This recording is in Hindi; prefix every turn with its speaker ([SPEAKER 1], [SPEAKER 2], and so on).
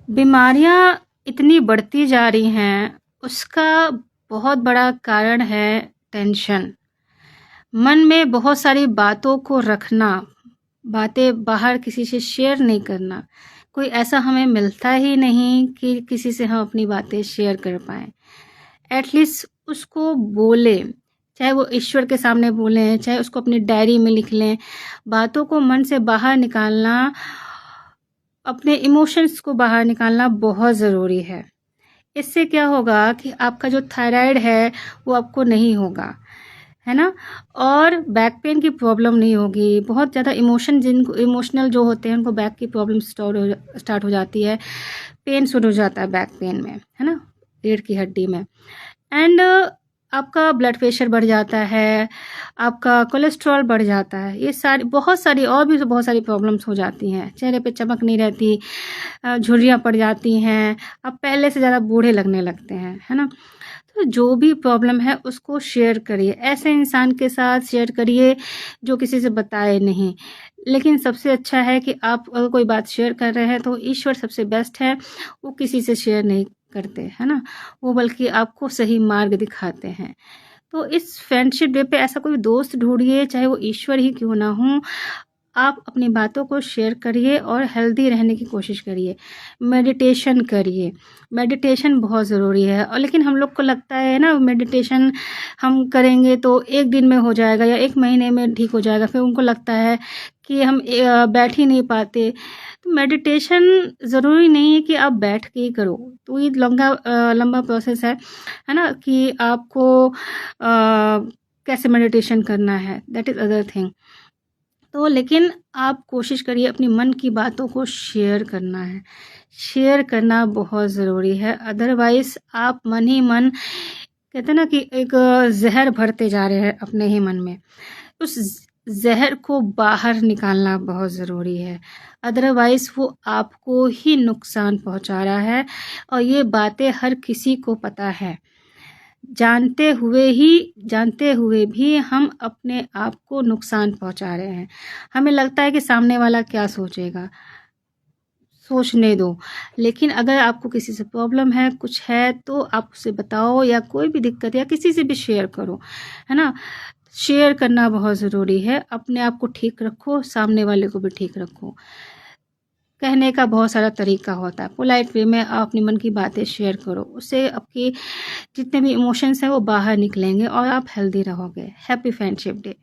[SPEAKER 1] बीमारियां इतनी बढ़ती जा रही हैं, उसका बहुत बड़ा कारण है टेंशन। मन में बहुत सारी बातों को रखना, बातें बाहर किसी से शेयर नहीं करना। कोई ऐसा हमें मिलता ही नहीं कि किसी से हम अपनी बातें शेयर कर पाएँ। एटलीस्ट उसको बोलें, चाहे वो ईश्वर के सामने बोलें, चाहे उसको अपनी डायरी में लिख लें। बातों को मन से बाहर निकालना, अपने इमोशंस को बाहर निकालना बहुत ज़रूरी है। इससे क्या होगा कि आपका जो थायराइड है वो आपको नहीं होगा, है ना? और बैक पेन की प्रॉब्लम नहीं होगी। बहुत ज़्यादा जिनको इमोशनल जो होते हैं उनको बैक की प्रॉब्लम स्टार्ट हो जाती है। पेन शुरू हो जाता है बैक पेन में, है ना? रीढ़ की हड्डी में। एंड आपका ब्लड प्रेशर बढ़ जाता है, आपका कोलेस्ट्रॉल बढ़ जाता है। ये बहुत सारी और भी बहुत सारी प्रॉब्लम्स हो जाती हैं। चेहरे पे चमक नहीं रहती, झुर्रियाँ पड़ जाती हैं, आप पहले से ज़्यादा बूढ़े लगने लगते हैं, है ना? तो जो भी प्रॉब्लम है उसको शेयर करिए। ऐसे इंसान के साथ शेयर करिए जो किसी से बताए नहीं। लेकिन सबसे अच्छा है कि आप अगर कोई बात शेयर कर रहे हैं तो ईश्वर सबसे बेस्ट है, वो किसी से शेयर नहीं करते, है ना? वो बल्कि आपको सही मार्ग दिखाते हैं। तो इस फ्रेंडशिप डे पे ऐसा कोई दोस्त ढूँढिए, चाहे वो ईश्वर ही क्यों ना हो। आप अपनी बातों को शेयर करिए और हेल्दी रहने की कोशिश करिए। मेडिटेशन करिए, मेडिटेशन बहुत ज़रूरी है। और लेकिन हम लोग को लगता है ना, मेडिटेशन हम करेंगे तो 1 दिन में हो जाएगा या 1 महीने में ठीक हो जाएगा। फिर उनको लगता है कि हम बैठ ही नहीं पाते। तो मेडिटेशन ज़रूरी नहीं है कि आप बैठ के ही करो। तो ये लंबा प्रोसेस है ना? कि आपको कैसे मेडिटेशन करना है, दैट इज़ अदर थिंग। तो लेकिन आप कोशिश करिए अपनी मन की बातों को शेयर करना है। शेयर करना बहुत ज़रूरी है, अदरवाइज़ आप मन ही मन, कहते हैं ना कि एक ज़हर भरते जा रहे हैं अपने ही मन में। उस ज़हर को बाहर निकालना बहुत ज़रूरी है, अदरवाइज़ वो आपको ही नुकसान पहुंचा रहा है। और ये बातें हर किसी को पता है। जानते हुए भी हम अपने आप को नुकसान पहुंचा रहे हैं। हमें लगता है कि सामने वाला क्या सोचेगा, सोचने दो। लेकिन अगर आपको किसी से प्रॉब्लम है, कुछ है, तो आप उसे बताओ, या कोई भी दिक्कत या किसी से भी शेयर करो, है ना? शेयर करना बहुत ज़रूरी है। अपने आप को ठीक रखो, सामने वाले को भी ठीक रखो। कहने का बहुत सारा तरीका होता है। पोलाइट वे में आप अपनी मन की बातें शेयर करो। उससे आपकी जितने भी इमोशंस हैं वो बाहर निकलेंगे और आप हेल्दी रहोगे। Happy friendship day.